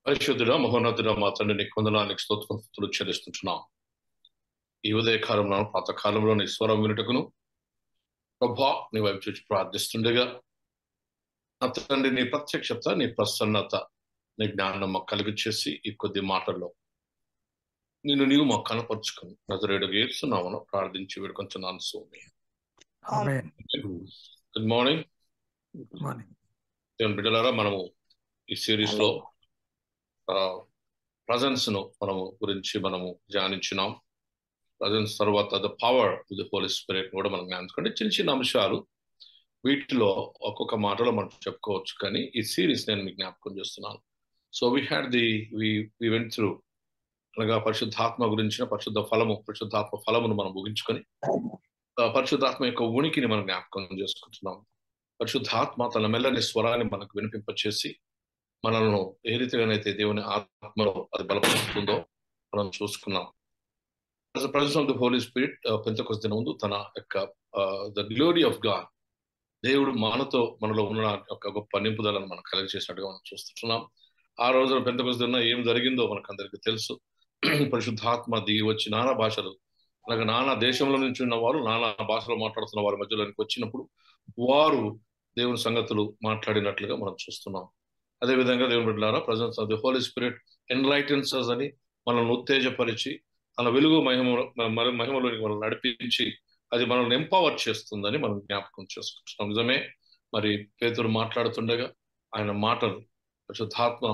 పరిశుద్ధుడ మహోన్నతుడ మా తండ్రి నీకు వందనానికి స్తోత్రస్తులు చెల్లిస్తుంటున్నాం. ఈ ఉదయకాలంలో పాతకాలంలో నీ స్వరం వినుటకును ప్రభా నీ వైపు చూసి ప్రార్థిస్తుండగా నా తండ్రి నీ ప్రత్యక్షత, నీ ప్రసన్నత, నీ జ్ఞానం మాకు కలిగి చేసి ఈ కొద్ది మాటల్లో నీవు మాకు కనపరుచుకుని నజరేయుడుగా యేసునామమున ప్రార్థించి వేడుకొంచున్నాను స్వామి. గుడ్ మార్నింగ్ దేవుని బిడ్డలారా, మనము ఈ సిరీస్ లో ప్రజెన్స్ ను గురించి మనము ధ్యానించినాం. ప్రజెన్స్ తర్వాత the power of the Holi Spirit కూడా మనం జ్ఞానించుకోండి. చిన్న చిన్న అంశాలు, వీటిలో ఒక్కొక్క మాటలో మనం చెప్పుకోవచ్చు, కానీ ఈ సిరీస్ నేను మీకు జ్ఞాపకం చేస్తున్నాను. So we had we went through, అనగా పరిశుద్ధాత్మ గురించిన పరిశుద్ధాత్మ ఫలమును మనం ముగించుకొని పరిశుద్ధాత్మ యొక్క ఉనికిని మనం జ్ఞాపకం చేసుకుంటున్నాం. పరిశుద్ధాత్మ తన మెల్లని స్వరాన్ని మనకు వినిపింపచేసి మనల్ని ఏ రీతిగానైతే దేవుని ఆత్మలో అది బలపరుస్తుందో మనం చూసుకున్నాం. Presence of the Holi Spirit పెంతెకోస్తు దినం ముందు తన యొక్క ద గ్లోరీ ఆఫ్ గాడ్, దేవుడు మనలో ఉన్న ఒక గొప్ప నింపుదలను మనం కలెక్ట్ చేసినట్టుగా మనం చూస్తున్నాం. ఆ రోజున పెంతెకోస్తు దినం ఏం జరిగిందో మనకు అందరికీ తెలుసు. పరిశుద్ధాత్మ దిగి వచ్చి నానా భాషలు, అలాగే నానా దేశంలో నుంచి ఉన్న వారు, నానా భాషలో మాట్లాడుతున్న వారి మధ్యలోనికి వచ్చినప్పుడు వారు దేవుని సంగతులు మాట్లాడినట్లుగా మనం చూస్తున్నాం. అదేవిధంగా దేవుని బిడ్డలారా, presence of the Holi spirit enlightens అని మనల్ని ఉత్తేజపరిచి తన వెలుగు మహిమలోనికి మనం నడిపించి అది మనల్ని ఎంపవర్ చేస్తుందని మనం జ్ఞాపకం చేసుకుంటున్నాం. నిజమే, మరి పేతురు మాట్లాడుతుండగా ఆయన మాటలు పరిశుద్ధాత్మ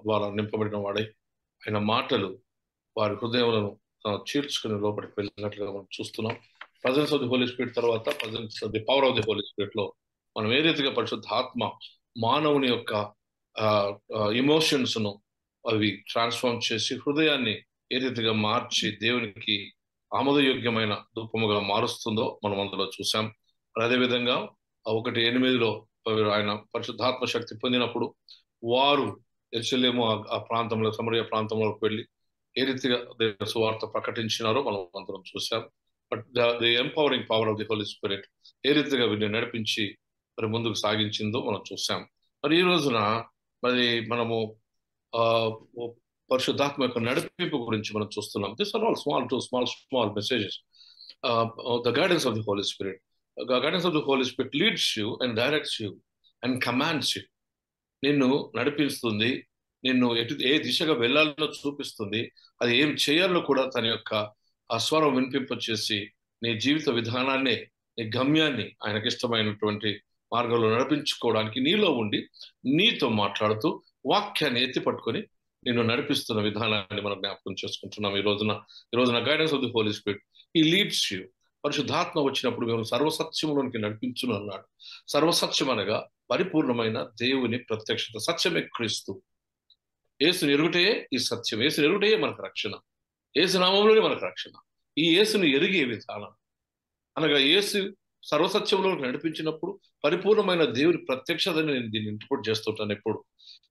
ద్వారా నింపబడిన వాడై ఆయన మాటలు వారి హృదయములను చీల్చుకుని లోపలికి వెళ్ళినట్లుగా మనం చూస్తున్నాం. Presence of the Holi spirit తర్వాత presence of the power of the Holi spirit లో మనం ఏ రీతిగా పరిశుద్ధాత్మ మానవుని యొక్క ఎమోషన్స్ ను అవి ట్రాన్స్ఫార్మ్ చేసి హృదయాన్ని ఏ రీతిగా మార్చి దేవునికి ఆమోదయోగ్యమైన ధూపముగా మారుస్తుందో మనం అందులో చూసాం. అదేవిధంగా 1:8 ఆయన పరిశుద్ధాత్మ శక్తి పొందినప్పుడు వారు యెరూషలేము ఆ ప్రాంతంలో, సమరయ ప్రాంతంలోకి వెళ్ళి ఏ రీతిగా దేవుని సువార్త ప్రకటించినారో మనం అందరం చూసాం. But the empowering power of the Holi spirit ఏ రీతిగా వీటిని నడిపించి మరి ముందుకు సాగించిందో మనం చూసాం. మరి ఈ రోజున మరి మనము పరిశుద్ధాత్మ యొక్క నడిపింపు గురించి మనం చూస్తున్నాం. This are all small messages. The guidance of the Holi Spirit. Guidance of the Holi Spirit leads you and directs you and commands you. నిన్ను నడిపిస్తుంది, నిన్ను ఏ దిశగా వెళ్ళాలో చూపిస్తుంది, అది ఏం చేయాలో కూడా తన యొక్క ఆ స్వరం వినిపింపచేసి నీ జీవిత విధానాన్ని, నీ గమ్యాన్ని ఆయనకి ఇష్టమైనటువంటి మార్గంలో నడిపించుకోవడానికి నీలో ఉండి నీతో మాట్లాడుతూ వాక్యాన్ని ఎత్తి పట్టుకొని నిన్ను నడిపిస్తున్న విధానాన్ని మనం జ్ఞాపకం చేసుకుంటున్నాం. ఈ రోజున guidance of the Holi Spirit ఈ లీడ్స్ యూ. పరిశుద్ధాత్మ వచ్చినప్పుడు మేము సర్వసత్యములోనికి నడిపించును అన్నాడు. సర్వసత్యం అనగా పరిపూర్ణమైన దేవుని ప్రత్యక్షత. సత్యమే క్రీస్తు. యేసుని ఎరుగుటే ఈ సత్యం. యేసుని ఎరుగుటే మనకు రక్షణ. యేసు నామంలోనే మనకు రక్షణ. ఈ యేసుని ఎరిగే విధానం అనగా యేసు సర్వసత్యంలోకి నడిపించినప్పుడు పరిపూర్ణమైన దేవుని ప్రత్యక్షతని నేను దీన్ని ఇంటర్ప్రిట్ చేస్తుంటాను ఎప్పుడు.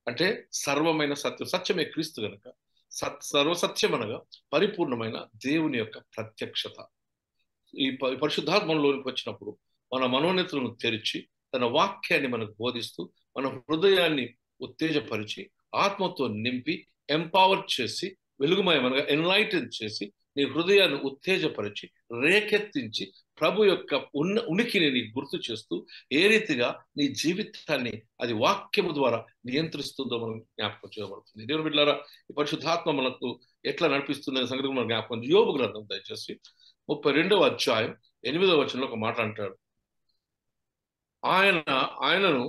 అంటే సర్వమైన సత్యం, సత్యమే క్రీస్తు కనుక సర్వసత్యం అనగా పరిపూర్ణమైన దేవుని యొక్క ప్రత్యక్షత. ఈ పరిశుద్ధాత్మలోనికి వచ్చినప్పుడు మన మనోనేత్రులను తెరిచి తన వాక్యాన్ని మనకు బోధిస్తూ మన హృదయాన్ని ఉత్తేజపరిచి ఆత్మతో నింపి ఎంపవర్ చేసి వెలుగుమయమనగా ఎన్లైటన్ చేసి నీ హృదయాన్ని ఉత్తేజపరిచి రేకెత్తించి ప్రభు యొక్క ఉనికిని నీకు గుర్తు చేస్తూ ఏ రీతిగా నీ జీవితాన్ని అది వాక్యము ద్వారా నియంత్రిస్తుందో మనం జ్ఞాపకం చేయబడుతుంది. దేవుని బిడ్డలారా, ఈ పరిశుద్ధాత్మ మనకు ఎట్లా నడిపిస్తుందనే సంగతి మనం జ్ఞాపకం. యోబు గ్రంథం దయచేసి 32వ అధ్యాయం 8వ వచనంలో ఒక మాట అంటాడు. ఆయనను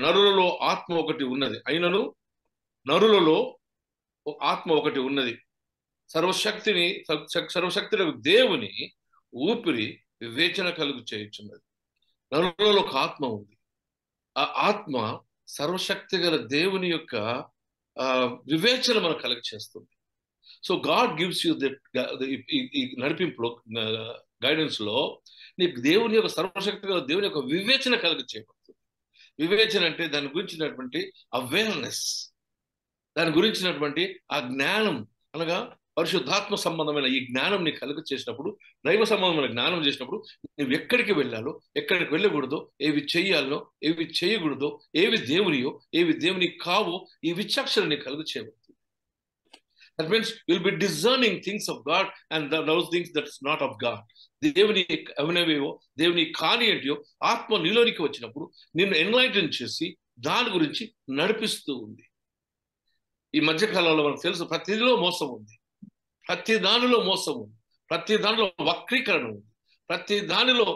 నరులలో ఆత్మ ఒకటి ఉన్నది, అయినను నరులలో ఆత్మ ఒకటి ఉన్నది, సర్వశక్తులకు దేవుని ఊపిరి వివేచన కలుగు చేయుచున్నది. నరులలో ఒక ఆత్మ ఉంది. ఆ ఆత్మ సర్వశక్తి గల దేవుని యొక్క వివేచన మనకు కలుగు చేస్తుంది. సో గాడ్ గివ్స్ యూ ఈ నడిపింపులో, గైడెన్స్ లో నీకు దేవుని యొక్క సర్వశక్తి గల దేవుని యొక్క వివేచన కలుగు చేయబడుతుంది. వివేచన అంటే దాని గురించినటువంటి అవేర్నెస్, దాని గురించినటువంటి ఆ జ్ఞానం, అనగా పరిశుద్ధాత్మ సంబంధమైన ఈ జ్ఞానం నీకు కలుగ చేసినప్పుడు, దైవ సంబంధమైన జ్ఞానం చేసినప్పుడు, నువ్వు ఎక్కడికి వెళ్ళాలో, ఎక్కడికి వెళ్ళకూడదో, ఏవి చెయ్యాలో, ఏవి చేయకూడదో, ఏవి దేవునియో, ఏవి దేవుని కావో, ఈ విచక్షణ నీకు కలుగ చేయబడుతుంది. That means you'll be discerning things of God and those things that's not of God. దేవుని అవనవేవో, దేవుని కాని ఏంటియో ఆత్మ నీలోనికి వచ్చినప్పుడు నిన్ను ఎన్లైటన్ చేసి దాని గురించి నడిపిస్తూ ఉంది. ఈ మధ్యకాలంలో మనకు తెలుసు, ప్రతిదిలో మోసం ఉంది, ప్రతి దానిలో మోసం ఉంది, ప్రతి దానిలో వక్రీకరణ ఉంది, ప్రతి దానిలో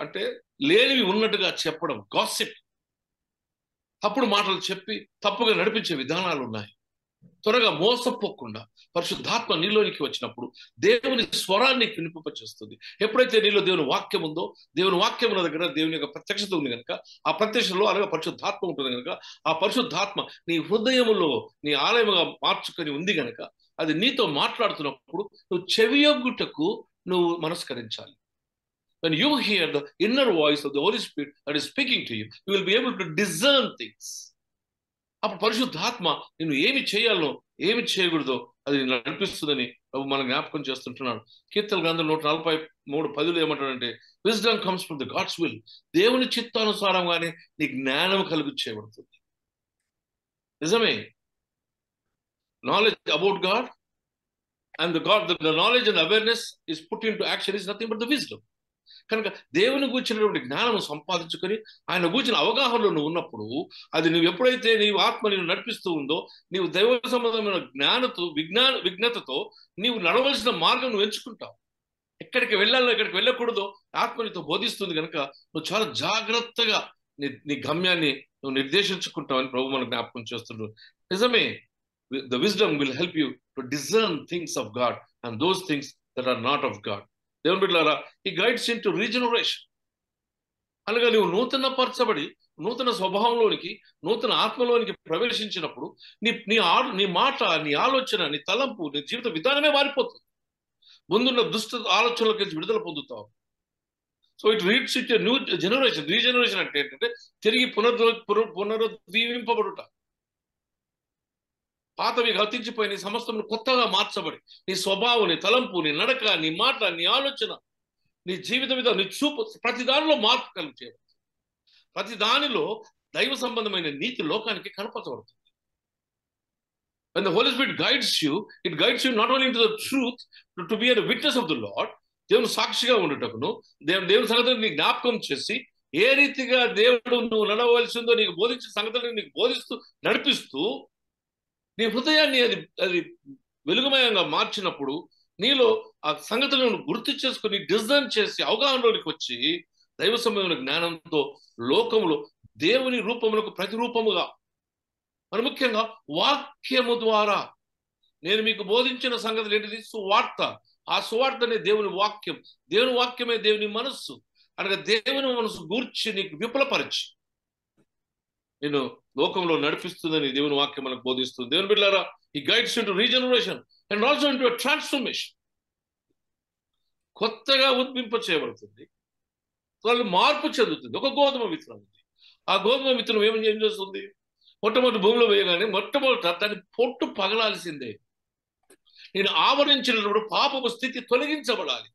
అంటే లేనివి ఉన్నట్టుగా చెప్పడం, గాసిప్, తప్పుడు మాటలు చెప్పి తప్పుగా నడిపించే విధానాలు ఉన్నాయి. త్వరగా మోసపోకుండా పరిశుద్ధాత్మ నీలోనికి వచ్చినప్పుడు దేవుని స్వరాన్ని వినిపింపచేస్తుంది. ఎప్పుడైతే నీలో దేవుని వాక్యం ఉందో, దేవుని వాక్యం ఉన్న దగ్గర దేవుని యొక్క ప్రత్యక్షత ఉంది కనుక, ఆ ప్రత్యక్షలో అనగా పరిశుద్ధాత్మ ఉంటుంది కనుక, ఆ పరిశుద్ధాత్మ నీ హృదయములో నీ ఆలయముగా మార్చుకొని ఉంది కనుక, అది నీతో మాట్లాడుతున్నప్పుడు నువ్వు చెవియొగ్గుటకు నువ్వు మనస్కరించాలి. When you hear the inner voice of the Holy Spirit that is speaking to you, you will be able to discern things. అప్పుడు పరిశుద్ధాత్మ నేను ఏమి చేయాలో, ఏమి చేయకూడదో అది నడిపిస్తుందని ప్రభు మన జ్ఞాపకం చేస్తుంటున్నాడు. కీర్తన గ్రంథం 143:10 ఏమంటాడంటే, wisdom comes from the God's will. దేవుని చిత్తానుసారంగానే నీ జ్ఞానం కలుగు చేయబడుతుంది. నిజమే, knowledge about God and the knowledge and awareness is put into action is nothing but the wisdom. కనుక దేవుని కూర్చున్నటువంటి జ్ఞానం సంపాదించుకొని ఆయన కూర్చిన అవగాహనలో నువ్వు ఉన్నప్పుడు, అది నువ్వు ఎప్పుడైతే నీవు ఆత్మ నేను నడిపిస్తూ ఉందో, నీవు దైవ సంబంధమైన జ్ఞానతో విజ్ఞతతో నీవు నడవలసిన మార్గం నువ్వు ఎంచుకుంటావు. ఎక్కడికి వెళ్ళాలో, ఎక్కడికి వెళ్ళకూడదో ఆత్మ నీతో బోధిస్తుంది కనుక నువ్వు చాలా జాగ్రత్తగా నీ గమ్యాన్ని నువ్వు నిర్దేశించుకుంటావని ప్రభు మన జ్ఞాపకం చేస్తున్నాడు. నిజమే, the wisdom will help you to discern things of God and those things that are not of God. దేవుని బిడ్డలారా, ఈ గైడ్స్ ఇంటూ రీజనరేషన్ అనగా నువ్వు నూతన పరచబడి నూతన స్వభావంలోనికి, నూతన ఆత్మలోనికి ప్రవేశించినప్పుడు నీ మాట, నీ ఆలోచన, నీ తలంపు, నీ జీవిత విధానమే మారిపోతుంది. ముందున్న దుష్ట ఆలోచనలకి విడుదల పొందుతావు. So it reads it new generation. Regeneration అంటే ఏంటంటే తిరిగి పునరుద్దీవింపబడుట. పాతవి గతించిపోయి నీ సమస్తము కొత్తగా మార్చబడి నీ స్వభావం, నీ తలంపు, నీ నడక, నీ మాట, నీ ఆలోచన, నీ జీవిత విధానం, నీ చూపు, ప్రతి దానిలో మార్పు కలుగు చేయబడుతుంది. ప్రతి దానిలో దైవ సంబంధమైన నీతి లోకానికి కనపరచబడుతుంది. When the Holy Spirit guides you, it guides you not only into the truth, but to be a witness of the Lord. దేవుని సాక్షిగా ఉండటకును, దేవుని సంగతులను నీకు జ్ఞాపకం చేసి, ఏ రీతిగా దేవుడు నువ్వు నడవలసిందో నీకు బోధించిన సంగతులను నీకు బోధిస్తూ నడిపిస్తూ నీ హృదయాన్ని అది వెలుగుమయంగా మార్చినప్పుడు నీలో ఆ సంగతులను గుర్తు చేసుకుని డిజైన్ చేసి అవగాహనలోనికి వచ్చి దైవ సంబంధమైన జ్ఞానంతో లోకములో దేవుని రూపములకు ప్రతిరూపముగా, మరి ముఖ్యంగా వాక్యము ద్వారా నేను మీకు బోధించిన సంగతులు ఏంటిది? సువార్త. ఆ సువార్తనే దేవుని వాక్యం. దేవుని వాక్యమే దేవుని మనస్సు అనగా దేవుని మనసు గూర్చి నీకు విపులపరిచి నేను లోకంలో నడిపిస్తుందని దేవుని వాక్యం మనకు బోధిస్తుంది. దేవుని బిడ్డలారా, ఈ guides into regeneration and also into transformation. కొత్తగా ఉద్భింప చేయబడుతుంది, వాళ్ళు మార్పు చెందుతుంది. ఒక గోధుమ విత్తనం ఉంది. ఆ గోధుమ విత్తనం ఏం చేస్తుంది? మొట్టమొదటి భూమిలో వేయగానే మొట్టమొదట దాని పొట్టు పగలాల్సిందే. నేను ఆవరించినప్పుడు పాపపు స్థితి తొలగించబడాలి.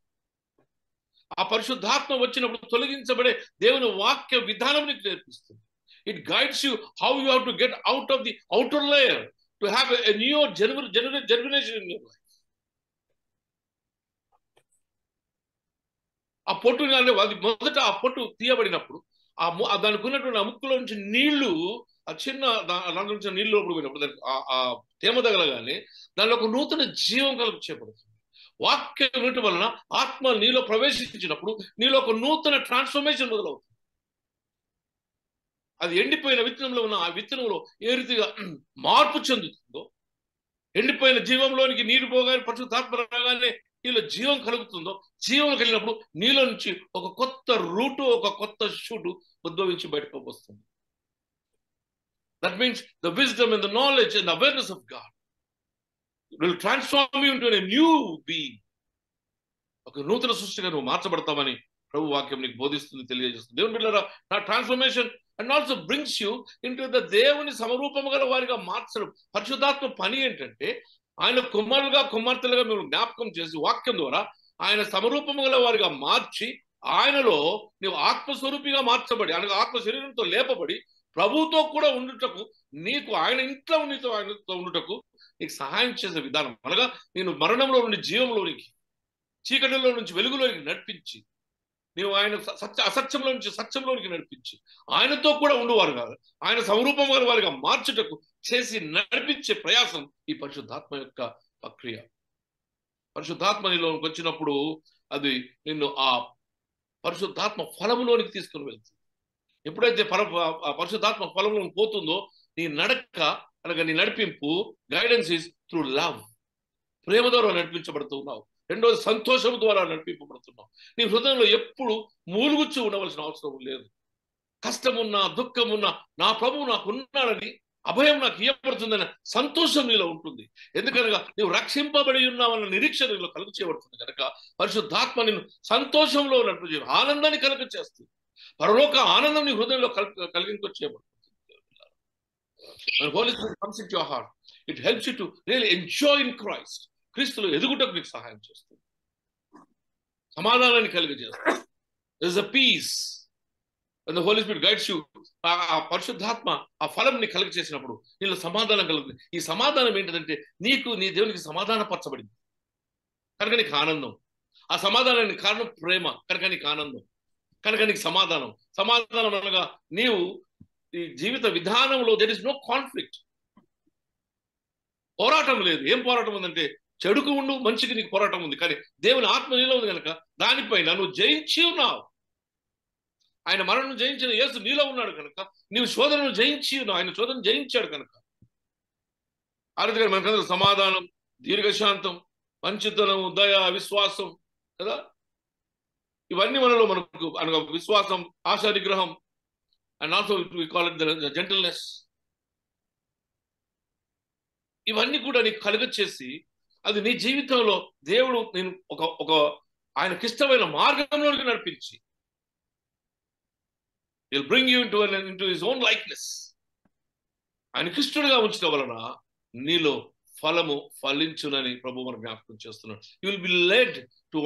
ఆ పరిశుద్ధాత్మ వచ్చినప్పుడు తొలగించబడే దేవుని వాక్య విధానం నీకు నేర్పిస్తుంది. It guides you how you have to get out of the outer layer to have a new germination in your life. ఆ పొట్టు అది మొదట ఆ పొట్టు తీయబడినప్పుడు దానికి ఉన్నటువంటి ఆ ముక్కులో నుంచి నీళ్లు, ఆ చిన్న దాని నుంచి నీళ్లు లోపలికి పోయినప్పుడు ఆ తేమ తగలగానే దానిలో ఒక నూతన జీవం కలుగు చేయబడుతుంది. వాక్యం వినటం వలన ఆత్మ నీలో ప్రవేశించినప్పుడు నీలో ఒక నూతన ట్రాన్స్ఫర్మేషన్ మొదలవుతుంది. అది ఎండిపోయిన విత్తనంలో ఉన్న ఆ విత్తనంలో ఏ రీతిగా మార్పు చెందుతుందో, ఎండిపోయిన జీవంలోనికి నీరు పోగానే పరిశుద్ధాత్మ రాగానే నీలో జీవం కలుగుతుందో, జీవం కలిగినప్పుడు నీలో నుంచి ఒక కొత్త రూటు, ఒక కొత్త షూటు ఉద్భవించి బయటకు వస్తుంది. That means the wisdom and the knowledge and awareness of God will transform you into a new being. ఒక నూతన సృష్టిగా నువ్వు మార్చబడతామని ప్రభు వాక్యం నీకు బోధిస్తుంది, తెలియజేస్తుంది. దేవుని బిడ్డలారా, నా transformation and also brings you into the దేవుని సమరూపము గల వారిగా మార్చడం. పరిశుద్ధాత్మ పని ఏంటంటే ఆయన కుమారులుగా కుమార్తెలుగా మేము జ్ఞాపకం చేసి వాక్యం ద్వారా ఆయన సమరూపము గల వారిగా మార్చి ఆయనలో నీవు ఆత్మస్వరూపిగా మార్చబడి అనగా ఆత్మ శరీరంతో లేపబడి ప్రభువుతో కూడా ఉండుటకు నీకు ఆయన ఇంట్లో నీతో ఆయనతో ఉండుటకు నీకు సహాయం చేసే విధానం అనగా నేను మరణంలో నుండి జీవంలోనికి చీకటిలో నుంచి వెలుగులోనికి నడిపించి నీవు ఆయన అసత్యంలో నుంచి సత్యంలోనికి నడిపించి ఆయనతో కూడా ఉండువారు కాదు ఆయన సమరూపం వారిగా మార్చుటకు చేసి నడిపించే ప్రయాసం ఈ పరిశుద్ధాత్మ యొక్క ప్రక్రియ. పరిశుద్ధాత్మ నీలోకి వచ్చినప్పుడు అది నిన్ను ఆ పరిశుద్ధాత్మ ఫలములోనికి తీసుకుని వెళ్తుంది. ఎప్పుడైతే పరిశుద్ధాత్మ ఫలంలో పోతుందో నీ నడక అనగా నీ నడిపింపు గైడెన్స్ ఈజ్ త్రూ లవ్, ప్రేమ ద్వారా నడిపించబడుతున్నావు. రెండోది సంతోషం ద్వారా నడిపింపబడుతున్నావు. నీ హృదయంలో ఎప్పుడు మూలుగుచ్చి ఉండవలసిన అవసరం లేదు. కష్టమున్నా దుఃఖమున్నా నా ప్రభువు నాకు ఉన్నాడని అభయం నాకు ఇవ్వబడుతుందన్న సంతోషం నీలో ఉంటుంది. ఎందుకనగా నువ్వు రక్షింపబడి ఉన్నావన్న నిరీక్షణ నీలో కలుగు చేయబడుతుంది కనుక పరిశుద్ధాత్మ నిన్ను సంతోషంలో నడిపి ఆనందాన్ని కలుగ చేస్తుంది. పరలోక ఆనందం నీ హృదయంలో కలిగించబడుతుంది. Holy Spirit comes into your heart. It helps you to really enjoy in Christ. క్రీస్తులో ఎదుగుటకు నీకు సహాయం చేస్తుంది, సమాధానాన్ని కలిగజేస్తుంది. There is a peace when the Holy Spirit guides you. ఆ పరిశుద్ధాత్మ ఆ ఫలం ని కలుగ చేసినప్పుడు నీలో సమాధానం కలుగుతుంది. ఈ సమాధానం ఏంటంటే నీకు నీ దేవునికి సమాధానపరచబడింది కనుక నీకు ఆనందం. ఆ సమాధానానికి కారణం ప్రేమ కనుక నీకు ఆనందం, కనుక నీకు సమాధానం. సమాధానం అనగా నీవు ఈ జీవిత విధానంలో there is no conflict. పోరాటం లేదు. ఏం పోరాటం ఉందంటే చెడుకు ఉండు మంచికి నీకు పోరాటం ఉంది, కానీ దేవుని ఆత్మ నీలో ఉంది కనుక దానిపైన నువ్వు జయించి ఉన్నావు. ఆయన మరణం జయించిన యేసు నీలో ఉన్నాడు కనుక నీవు శోధనను జయించి ఉన్నావు. ఆయన శోధన జయించాడు కనుక ఆ రీతిగా మనకందరూ సమాధానం, దీర్ఘశాంతం, మంచితనం, దయ, విశ్వాసం కదా, ఇవన్నీ మనలో మనకు అనగా విశ్వాసం, ఆశా నిగ్రహం, and also we call it the gentleness. ఇవన్నీ కూడా నీకు కలుగచేసి అది నీ జీవితంలో దేవుడు నేను ఒక ఆయనకిష్టమైన మార్గంలోనికి నడిపించి he'll bring you into his own likeness. ఆయనకిష్టుడుగా ఉంచడం వలన నీలో ఫలము ఫలించునని ప్రభు మనకు జ్ఞాపకం చేస్తున్నాడు. You will be led to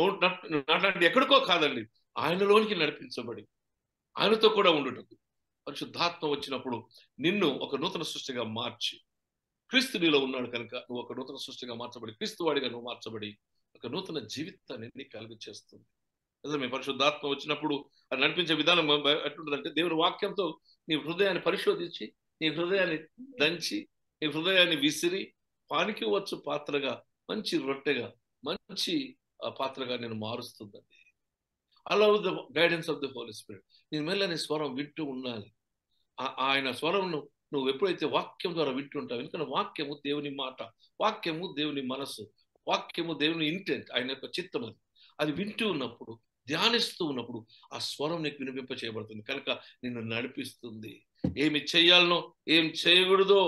not ఎక్కడికో కాదండి, ఆయనలోనికి నడిపించబడి ఆయనతో కూడా ఉండుటకు పరిశుద్ధాత్మ వచ్చినప్పుడు నిన్ను ఒక నూతన సృష్టిగా మార్చి, క్రీస్తు నీలో ఉన్నాడు కనుక నువ్వు ఒక నూతన సృష్టిగా మార్చబడి క్రీస్తు వాడిగా నువ్వు మార్చబడి ఒక నూతన జీవితాన్ని నీకు కలుగ చేస్తుంది. నిజమే, పరిశుద్ధాత్మ వచ్చినప్పుడు అది నడిపించే విధానం ఎట్లుంటుందంటే దేవుని వాక్యంతో నీ హృదయాన్ని పరిశోధించి, నీ హృదయాన్ని దంచి, నీ హృదయాన్ని విసిరి పానికి వచ్చు పాత్రగా, మంచి రొట్టెగా, మంచి పాత్రగా నేను మారుస్తుందండి. Allow the guidance of the Holi spirit. నీ మెల్లని స్వరం వింటూ ఉండాలి. ఆయన స్వరం నువ్వు ఎప్పుడైతే వాక్యం ద్వారా వింటుంటావు, ఎందుకంటే వాక్యము దేవుని మాట, వాక్యము దేవుని మనసు, వాక్యము దేవుని ఇంటెంట్, ఆయన యొక్క చిత్తం. అది వింటూ ఉన్నప్పుడు, ధ్యానిస్తూ ఉన్నప్పుడు ఆ స్వరం నీకు వినిపింప చేయబడుతుంది కనుక నిన్ను నడిపిస్తుంది. ఏమి చేయాలనో ఏం చేయకూడదో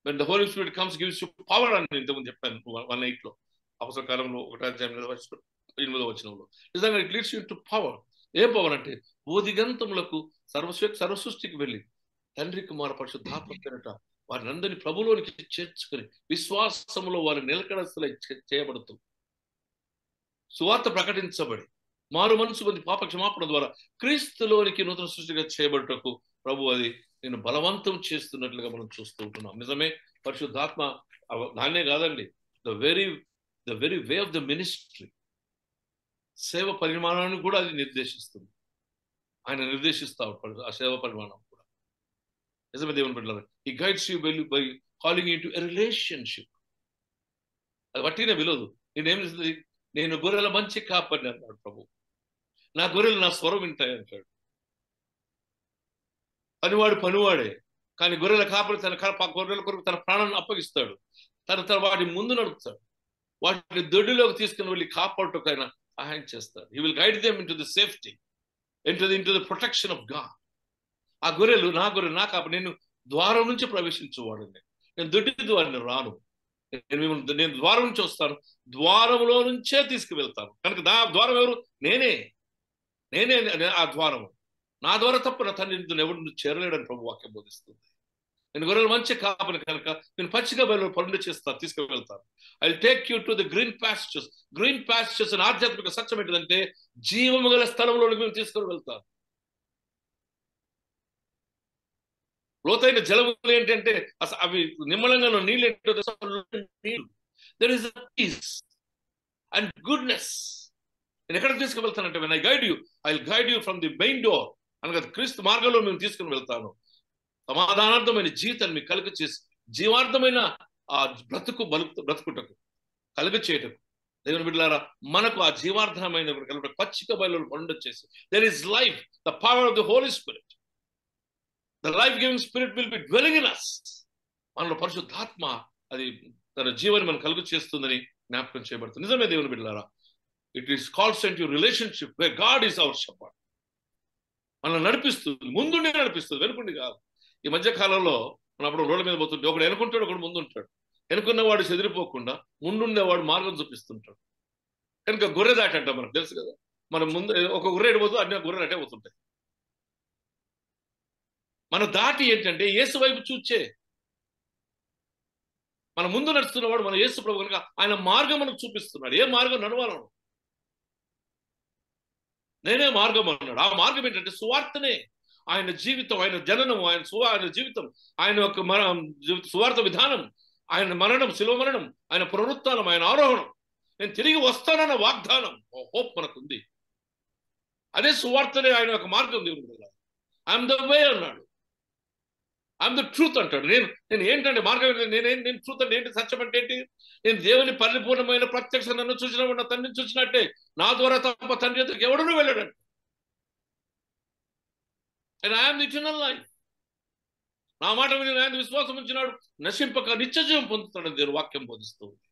when the Holy Spirit comes gives you power అని ఇంతకుముందు చెప్పాను 1:8 అపొస్తలుల కార్యములు 1:8 వచనంలో. నిజంగా it leads you to power. ఏం పవర్ అంటే బోధిగంతములకు సర్వసృష్టికి వెళ్ళి తండ్రి కుమార పరిశుద్ధాత్మ పేరట వారిని అందరినీ ప్రభులోనికి చేర్చుకుని విశ్వాసములో వారి నిలకడస్తులై చేయబడుతూ సువార్త ప్రకటించబడి మారు మనసు పొంది పాప క్షమాపణ ద్వారా క్రీస్తులోనికి నూతన సృష్టిగా చేయబడుటకు ప్రభు అది నేను బలవంతం చేస్తున్నట్లుగా మనం చూస్తూ ఉంటున్నాం. నిజమే, పరిశుద్ధాత్మ దాన్నే కాదండి, the very way of the ministry, సేవ పరిమాణాన్ని కూడా అది నిర్దేశిస్తుంది. ఆయన నిర్దేశిస్తా ఉంటాడు ఆ సేవ పరిమాణం కూడా. నిజమే దేవుని బిడ్డలారా, ఈ guides you by calling you to a relationship. అది వట్టినే విలువదు. నేనేం చేస్తుంది, నేను గొర్రెల మంచి కాపని అన్నాడు ప్రభు. నా గొర్రెలు నా స్వరం వింటాయి అంటాడు. పనివాడే, కానీ గొర్రెల కాపరి గొర్రెల కొరకు తన ప్రాణాన్ని అప్పగిస్తాడు. తన వాటి ముందు నడుపుతాడు. వాటిని దొడ్డిలోకి తీసుకుని వెళ్ళి కాపాడుటకు ఆయన సహాయం చేస్తాడు. He will guide them into the safety, into the protection of God. ఆ గొర్రెలు నా కాపరి. నేను ద్వారం నుంచి ప్రవేశించేవాడు, నేను దొడ్డి ద్వారాన్ని రాను, నేను ద్వారం నుంచి వస్తాను, ద్వారంలో నుంచే తీసుకువెళ్తాను. కనుక నా ద్వారం ఎవరు? నేనే ఆ ద్వారము. నా ద్వారా తప్ప నా తండ్రి ఎవరు చేరలేడని ప్రభు వాక్యం బోధిస్తుంది. నేను గొర్రెలు మంచి కాపని కనుక నేను పచ్చిక బయలు పండు చేస్తాను, తీసుకువెళ్తాను. I take you to the green pastures. Green pastures అని ఆధ్యాత్మిక సత్యం ఏంటంటే జీవము గల స్థలంలోకి మేము తీసుకొని వెళ్తాను. లోతైన జలములు ఏంటంటే అసలు అవి నిమ్మలంగా నీళ్ళు ఏంటో నీళ్ళు. There is peace and goodness. నేను ఎక్కడికి తీసుకువెళ్తానంటే when I guide you, I will guide you from the main door అనగా క్రీస్తు మార్గంలో మేము తీసుకుని వెళ్తాను. సమాధానార్థమైన జీవితాన్ని మీకు కలుగ చేసి జీవార్థమైన ఆ బ్రతుకుటకు కలుగ చేయటకు దేవుని బిడ్డలారా మనకు ఆ జీవార్థమైన పచ్చిక బయలు పండొచ్చేసి there is life, the power of the Holi spirit, the life giving spirit will be dwelling in us. మనలో పరిశుద్ధాత్మ అది తన జీవాన్ని మనం కలుగు చేస్తుందని జ్ఞాపకం చేయబడుతుంది. నిజమే దేవుని బిడ్డలారా, it is calls into relationship where God is our shepherd. మనల్ని నడిపిస్తుంది, ముందుండి నడిపిస్తుంది, వెనుకుండి కాదు. ఈ మధ్య కాలంలో మనం అప్పుడు రోడ్ల మీద పోతుంటే ఒకడు వెనుకుంటాడు, ఒకడు ముందుంటాడు. వెనుకున్నవాడు చెదిరిపోకుండా ముందుండేవాడు మార్గం చూపిస్తుంటాడు. కనుక గొర్రె దాటి అంటాం, మనకు తెలుసు కదా. మనం ముందు ఒక గొర్రె ఎడిపోతూ అన్ని గొర్రెలు అటే పోతుంటాయి. మన దాటి ఏంటంటే యేసు వైపు చూచే మన ముందు నడుస్తున్నవాడు మన యేసు ప్రభు కనుక ఆయన మార్గం మనకు చూపిస్తున్నాడు. ఏ మార్గం నడవాలను, నేనే మార్గం అన్నాడు. ఆ మార్గం ఏంటంటే సువార్తనే. ఆయన జీవితం, ఆయన జననం, ఆయన జీవితం, ఆయన యొక్క సువార్త విధానం, ఆయన మరణం, శిలువ మరణం, ఆయన పునరుత్థానం, ఆయన ఆరోహణం, నేను తిరిగి వస్తానన్న వాగ్దానం, హోప్ మనకుంది. అదే సువార్తనే ఆయన యొక్క మార్గం. దేవుడు ఐఎమ్ ద వే అన్నాడు, ఐఎమ్ ద ట్రూత్ అంటాడు. నేను ఏంటంటే మార్గం, నేను ట్రూత్ అంటే ఏంటి, సత్యం అంటే ఏంటి? నేను దేవుని పరిపూర్ణమైన ప్రత్యక్ష నన్ను చూసినప్పుడు నా తండ్రిని చూసినట్టే నా ద్వారా తప్ప తండ్రి ఎదురుకి ఎవడూ వెళ్ళాడంట. And I am the eternal life. నా మాట మీద ఆయన విశ్వాసం ఉంచినాడు నశింపక నిత్యజీవం పొందుతాడని దేవుని వాక్యం బోధిస్తూ ఉంది.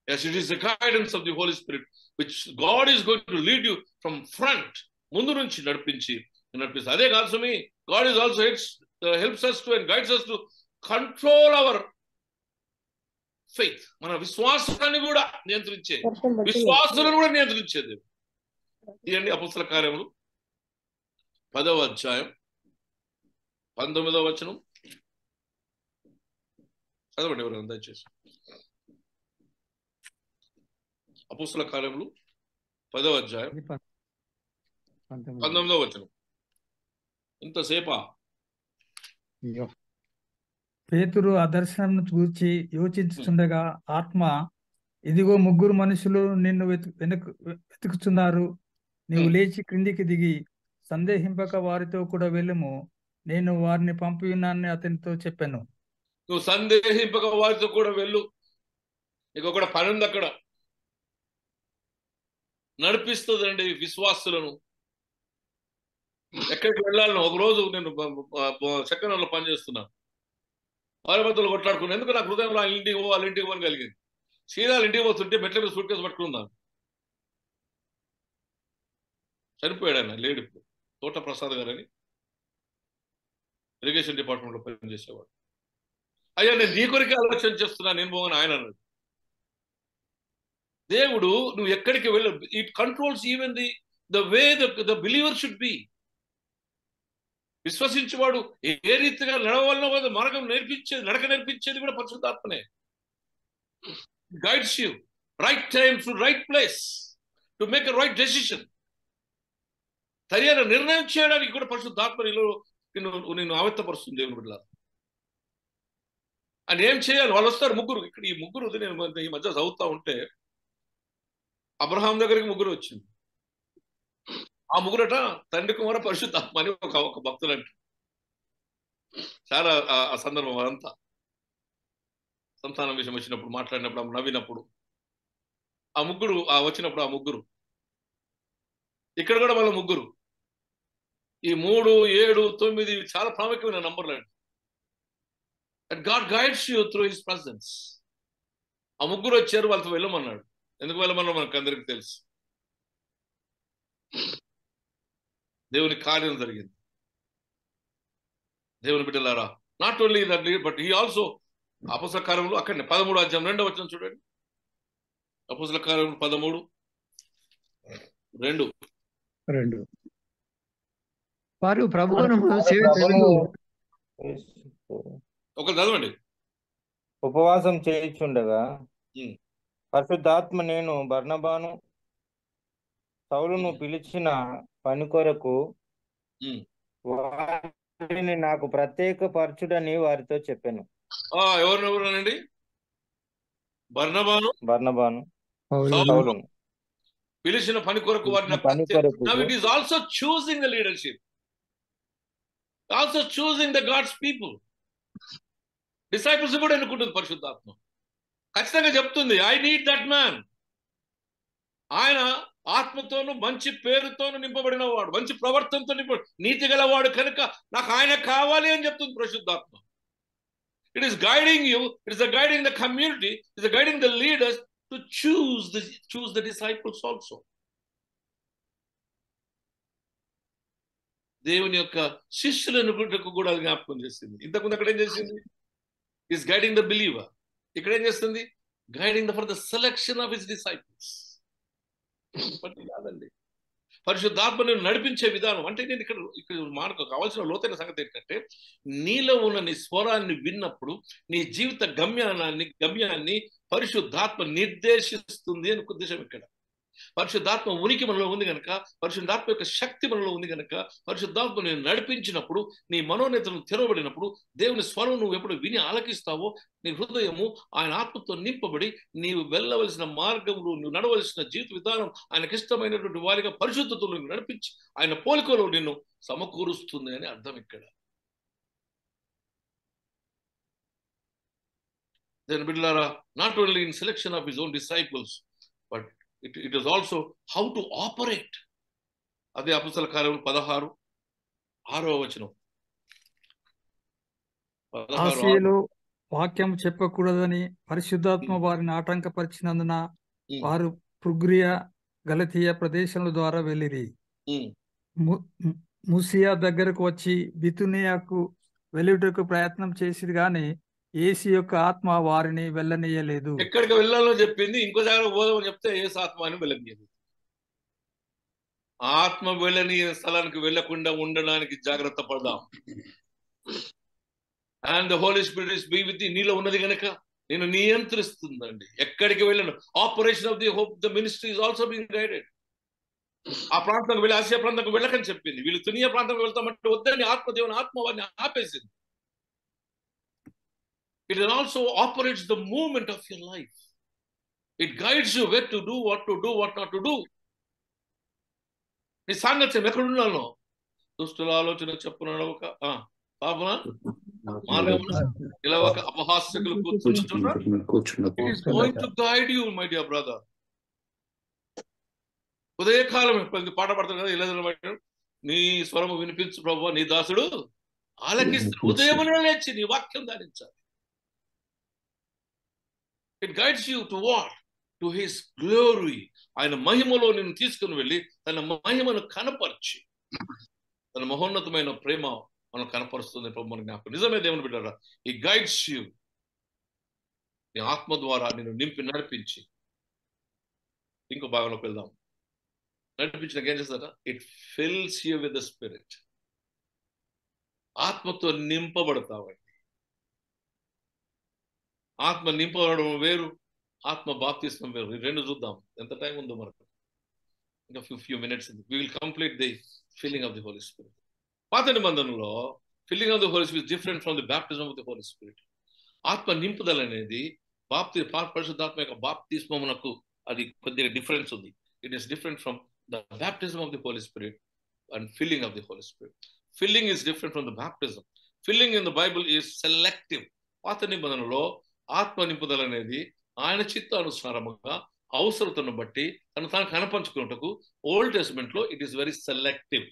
Yes, it is the guidance of the Holy Spirit which God is going to lead you from front. ముందు నుంచి నడిపిస్తుంది. అదే కాదు సుమి, God is also helps us to and guides us to control our faith. మన విశ్వాసాన్ని కూడా నియంత్రించే, విశ్వాసాలను కూడా నియంత్రించేది. ఇవన్నీ అపోస్తల కార్యములు 10వ అధ్యాయం 19వ వచనం చదవండి ఎవరైనా దయచేసి. అపోస్తల కార్యములు 10వ అధ్యాయం 19వ వచనం. ఇంతసేపా? పేతురు ఆ దర్శనం చూచి యోచించుచుండగా ఆత్మ, ఇదిగో ముగ్గురు మనుషులు నిన్ను వెతుకుచున్నారు, నీవు లేచి క్రిందికి దిగి సందేహింపక వారితో కూడా వెళ్ళుము, నేను వారిని పంపి ఉన్నానని అతనితో చెప్పాను. నువ్వు సందేహింపక వారితో కూడా వెళ్ళు. నీకు ఒక పని ఉంది అక్కడ, నడిపిస్తుందండి విశ్వాసులను. ఎక్కడికి వెళ్ళాలను? ఒకరోజు నేను చక్కనలో పనిచేస్తున్నాను, వారి మధ్యలో కొట్లాడుకున్నాను. ఎందుకు నాకు హృదయంలో వాళ్ళ ఇంటికి పోని కలిగింది. సీదాలు ఇంటికి పోతుంటే మెట్ల మీద సూట్ కేసు పట్టుకున్నాను. చనిపోయాడు ఆయన, లేడు ఇప్పుడు. తోట ప్రసాద్ గారు అని ఇరిగేషన్ డిపార్ట్మెంట్లో పనిచేసేవాడు. అయ్యా నేను నీ కొరికే ఆలోచన చేస్తున్నా, నేను పోగానే ఆయన అన్నాడు. దేవుడు నువ్వు ఎక్కడికి వెళ్ళు, it controls even the way the believer should be. విశ్వసించేవాడు ఏ రీతిగా నడవాలనో మార్గం నేర్పించేది, నడక నేర్పించేది కూడా పరిశుద్ధాత్మనే. Guides you right time to right place to make a right decision. సరైన నిర్ణయం చేయడానికి కూడా పరిశుద్ధాత్మ నిన్ను ఆవెత్తపరుస్తుంది. దేవుని బిడ్డ అని ఏం చేయాలి? వాళ్ళు వస్తారు ముగ్గురు. ఇక్కడ ఈ ముగ్గురు నేను ఈ మధ్య చదువుతా ఉంటే అబ్రహాం దగ్గరికి ముగ్గురు వచ్చింది. ఆ ముగ్గురట తండ్రి కుమార పరిశుద్ధాత్మ అని ఒక భక్తులు అంటారు. చాలా ఆ సందర్భం అదంతా సంతానం విషయం వచ్చినప్పుడు మాట్లాడినప్పుడు నవ్వినప్పుడు ఆ ముగ్గురు వచ్చినప్పుడు ఆ ముగ్గురు ఇక్కడ కూడా వాళ్ళ ముగ్గురు. ఈ 3, 7, 9 చాలా ప్రాముఖ్యమైన నంబర్లు అండి. God guides you through his presence. ఆ ముగ్గురు వచ్చారు, వాళ్ళతో వెళ్ళమన్నాడు. ఎందుకు వెళ్ళమన్నా మనకు అందరికి తెలుసు. దేవుని కార్యం జరిగింది. దేవుని బిడ్డలారా, not only that but he also అపోస్తల కార్యములు అక్కడనే 13వ అధ్యాయం 2వ వచనం చూడండి. అపోస్తల కార్యములు 13:2. వారు ప్రభువును సేవించుటకు ఒక చదవండి. ఉపవాసం చేయుచుండగా ఉమ్, పరిశుద్ధాత్మ నేను బర్నబాను సౌలును పిలిచిన పని కొరకు ఉమ్. వారిని నాకు ప్రత్యేకపరచుడని వారితో చెప్పాను. ఎవరినండి? బర్నబాను బర్నబాను సౌలును సౌలును పిలిచిన పని కొరకు వారిని పని కొరకు Now it is also choosing the leadership, also choosing the God's people. Disciples కూడా ఎన్నుకుంటుంది పరిశుద్ధాత్మ. ఖచ్చితంగా చెప్తుంది, ఐ నీడ్ దట్ మ్యాన్. ఆయన ఆత్మతోను మంచి పేరుతోను నింపబడిన వాడు, మంచి ప్రవర్తనతో నింపబడి నీతి గలవాడు కనుక నాకు ఆయన కావాలి అని చెప్తుంది పరిశుద్ధాత్మ. It is guiding you, it is guiding the community, it is guiding the leaders to choose the disciples also. దేవుని యొక్క శిష్యులను కూడా అది జ్ఞాపకం చేసింది. ఇంతకుముందు అక్కడ ఏం చేసింది? Is guiding the believer. ఇక్కడ ఏం చేస్తుంది? Guiding for the selection of his disciples. కాదండి, పరిశుద్ధాత్మను నడిపించే విధానం అంటే నేను ఇక్కడ మనకు కావాల్సిన లోతైన సంగతి ఏంటంటే, నీలో ఉన్న నీ స్వరాన్ని విన్నప్పుడు నీ జీవిత గమ్యాన్ని పరిశుద్ధాత్మ నిర్దేశిస్తుంది అని ఉద్దేశం. ఇక్కడ పరిశుద్ధాత్మ ఉనికి మనలో ఉంది కనుక, పరిశుద్ధాత్మ యొక్క శక్తి మనలో ఉంది కనుక, పరిశుద్ధాత్మ నేను నడిపించినప్పుడు, నీ మనోనేతలను తెరవబడినప్పుడు, దేవుని స్వరం నువ్వు ఎప్పుడు విని ఆలకిస్తావో, నీ హృదయము ఆయన ఆత్మతో నింపబడి నీవు వెళ్ళవలసిన మార్గంలో, నువ్వు నడవలసిన జీవిత విధానం ఆయనకి ఇష్టమైనటువంటి వారిగా పరిశుద్ధతలో నడిపించి ఆయన పోలికలో నిన్ను సమకూరుస్తుంది అని అర్థం ఇక్కడ. Then బిడ్డలారా, not only in selection of his own disciples, but it is also how to operate. అదే అపోస్తల కార్యములు 16:6 ఆసియలో వాక్యం చెప్పకూడదని పరిశుద్ధాత్మ వారిని ఆటంకపరిచినందున వారు ప్రుగ్రియా గలతీయ ప్రదేశముల ద్వారా వెళ్ళిరి. ముసియా దగ్గరకు వచ్చి బితునియాకు వెళ్ళుటకు ప్రయత్నం చేసిరు గాని యేసు యొక్క ఆత్మ వారిని వెళ్ళనీయలేదు. ఎక్కడికి వెళ్ళాలో చెప్పింది, ఇంకో దగ్గర పోదామని చెప్తే యేసు ఆత్మ అని వెళ్ళనీయలేదు. ఆత్మ వెళ్ళనీయ స్థలానికి వెళ్లకుండా ఉండడానికి జాగ్రత్త పడదాం. And the Holi Spirit is be with you. నీలో ఉన్నది కనుక నేను నియంత్రిస్తుందండి. ఎక్కడికి వెళ్ళను. Operation of the hope the ministry is also being guided. ఆ ప్రాంతానికి వెళ్ళి ఆసియా ప్రాంతానికి వెళ్ళకని చెప్పింది. వీళ్ళు తునియా ప్రాంతానికి వెళ్తామంటే వద్దని దేవుని ఆత్మ వారిని ఆపేసింది. It also operates the movement of your life. It guides you where to do, what not to do. నీ సాంగత్యం ఎక్కడున్నానో, దుష్టుల ఆలోచన చెప్పున నడవక, పాపన మార్గమున నిలవక, అపహాస్యకులు కూర్చున్న. It is going to guide you, my dear brother. ఉదయకాలం పాట పడతారు కదా, ఇలా నీ స్వరము వినిపించు ప్రభువా, నీ దాసుడు ఆలకిస్తాడు. ఉదయమున లేచి నీ వాక్యం ధ్యానించాలి. It guides you to what? To his glory. ఆయన మహిమలో నిన్ను తీసుకుని వెళ్ళి తన మహిమను కనపరిచి తన మహోన్నతమైన ప్రేమ మనం కనపరుస్తుంది ప్రభు మన జ్ఞాపకం. నిజమే దేవుని బిడ్డరా, ఈ గైడ్స్ యూ. నీ ఆత్మ ద్వారా నిన్ను నింపి నడిపించి, ఇంకో భాగంలోకి వెళ్దాం. నడిపించినాక ఏం చేస్తారా? It fills you with the spirit. ఆత్మతో నింపబడతావండి. ఆత్మ నింపబడడం వేరు, ఆత్మ బాప్తిస్మం వేరు. ఈ రెండు చూద్దాం. ఎంత టైం ఉందో మనకు? ఇంకా few minutes. We will complete the filling of the Holi Spirit. పాత నిబంధనలో filling of the Holi Spirit different from the baptism of the Holi Spirit. ఆత్మ నింపుదల అనేది పరిశుద్ధాత్మ యొక్క బాప్తిస్మమునకు అది కొద్దిగా డిఫరెన్స్ ఉంది. It is different from the baptism of the Holi Spirit and filling of the Holi Spirit. Filling is different from the baptism. Filling in the Bible is selective. పాత నిబంధనలో ఆత్మ నింపుదల అనేది ఆయన చిత్తానుసారముగా అవసరతను బట్టి తాను కనపరుచుకున్నటకు. ఓల్డ్ టెస్టమెంట్ లో ఇట్ ఈస్ వెరీ సెలెక్టివ్.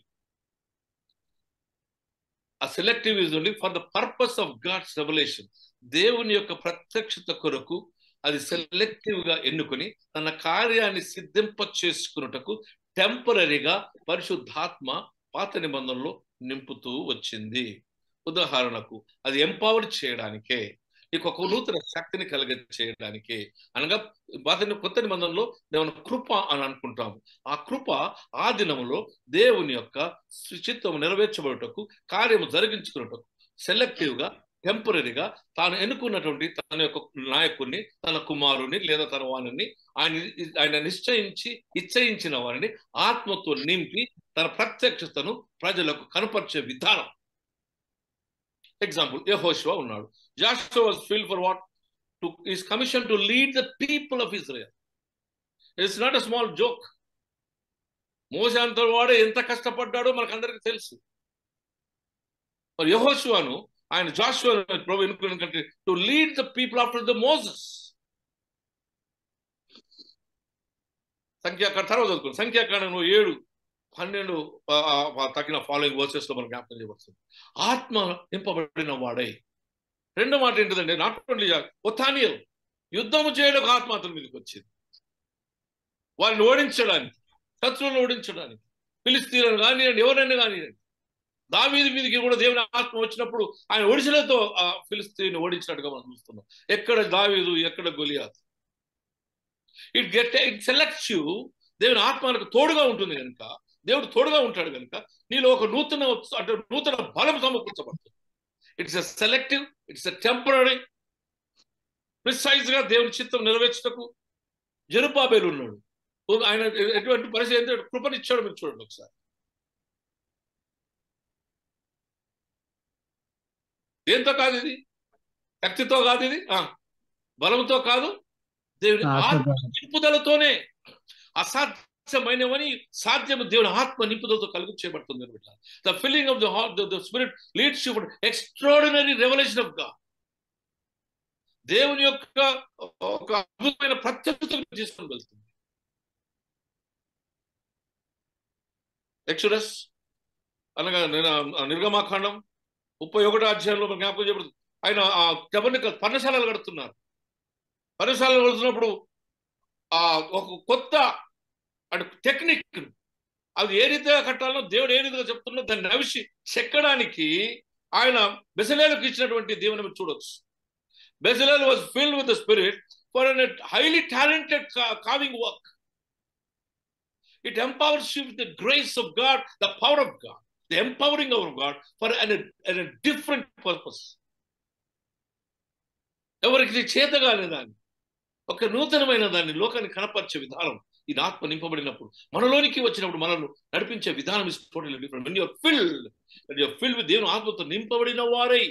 ఆ selective is only for the purpose of God's revolution. దేవుని యొక్క ప్రత్యక్షత కొరకు అది సెలెక్టివ్ గా ఎన్నుకొని తన కార్యాన్ని సిద్ధింప చేసుకున్నటకు టెంపరీగా పరిశుద్ధాత్మ పాత నిబంధనలో నింపుతూ వచ్చింది. ఉదాహరణకు అది ఎంపవర్ చేయడానికే, నీకు ఒక నూతన శక్తిని కలిగ చేయడానికి. అనగా కొత్త నిబంధనలో దేవుని కృప అని అనుకుంటాము. ఆ కృప ఆ దినములో దేవుని యొక్క చిత్తము నెరవేర్చబడుటకు, కార్యము జరిగించుకున్నటకు, సెలెక్టివ్గా, టెంపరీగా తాను ఎన్నుకున్నటువంటి తన యొక్క నాయకుడిని, తన కుమారుని లేదా తన వాణిని ఆయన ఇచ్చయించిన వారిని ఆత్మతో నింపి తన ప్రత్యక్షతను ప్రజలకు కనపరిచే విధానం. ఎగ్జాంపుల్, యెహోషువ ఉన్నాడు. Joshua was filled for what? Is commission to lead the people of Israel. It's not a small joke. మోసే అంత వాడే ఎంత కష్టపడ్డాడో మనకందరికీ తెలుసు. మరి యెహోషువను ఆయన జాషువా ప్రభు ఎన్నుకున్నటువంటి to lead the people after the Moses. తర్వాత చదువుకోండి, సంఖ్యాకాండంలో 7, 12 తగిన ఫాలోయింగ్ వర్సెస్ లో మనం జ్ఞాపకం చేయబడుతుంది. ఆత్మ నింపబడిన వాడై. రెండో మాట ఏంటిదంటే, నాట్ ఓన్లీ ఒథానియల్, యుద్ధము చేయడానికి ఆత్మ అతని మీదకి వచ్చింది, వారిని ఓడించడానికి, శత్రువులను ఓడించడానికి. ఫిలిస్తీన్లను కానివ్వండి, ఎవరైనా కానివ్వండి. దావీదు మీదకి కూడా దేవుని ఆత్మ వచ్చినప్పుడు ఆయన ఒడిశలతో ఆ ఫిలిస్తీన్ ఓడించినట్టుగా మనం చూస్తున్నాం. ఎక్కడ దావీదు, ఎక్కడ గొలియాతు. It selects you. దేవుని ఆత్మకు తోడుగా ఉంటుంది కనుక, దేవుడు తోడుగా ఉంటాడు కనుక నీలో ఒక నూతన బలం సమకూర్చబడుతుంది. It's a selective, it's a temporary. Precise గా దేవుని చిత్తం నెరవేర్చుటకు జెరుబ్బాబెలు ఉన్నాడు. ఆయన ఎటువంటి పరిస్థితి కృపనిచ్చాడు మీరు చూడండి ఒకసారి. దేంతో కాదు ఇది, శక్తితో కాదు ఇది, బలంతో కాదు, దేవుని ఆత్మ నింపుదలతోనే. అసాధ్యమైనవని సాధ్యము దేవుని ఆత్మ నింపుదలతో కలుగు చేయబడుతుంది అనమాట. The filling of the heart, the spirit leads you for extraordinary revolution of God. దేవుని యొక్క ఒక అద్భుతమైన ప్రత్యక్షతను తీసుకొని వెళ్తుంది. ఎక్సోడస్ అనగా నిర్గమాకాండం 31వ అధ్యాయంలో మనం జ్ఞాపకం చేయబడుతుంది. ఆయన ఆ పర్ణశాలలు కడుతున్నారు. పర్ణశాలలు కడుతున్నప్పుడు ఒక కొత్త టెక్నిక్, అది ఏ రీతిగా కట్టాలో దేవుడు ఏ రీతిగా చెప్తున్నా దాన్ని నవిసి చెక్కడానికి ఆయన బెసలేలుకి ఇచ్చినటువంటి దేవుని మీరు చూడొచ్చు. Bezalel was filled with the spirit for an highly talented carving work. It empowers you with the grace of God, the power of God, the empowering of God for a different purpose. ఎవరికి చేతగానే దాన్ని, ఒక నూతనమైన దాన్ని లోకాన్ని కనపరిచే విధానం ఈ ఆత్మ నింపబడినప్పుడు, మనలోనికి వచ్చినప్పుడు మనల్ని నడిపించే విధానం is totally different. when you are filled with దేవుని ఆత్మతో నింపబడిన వారై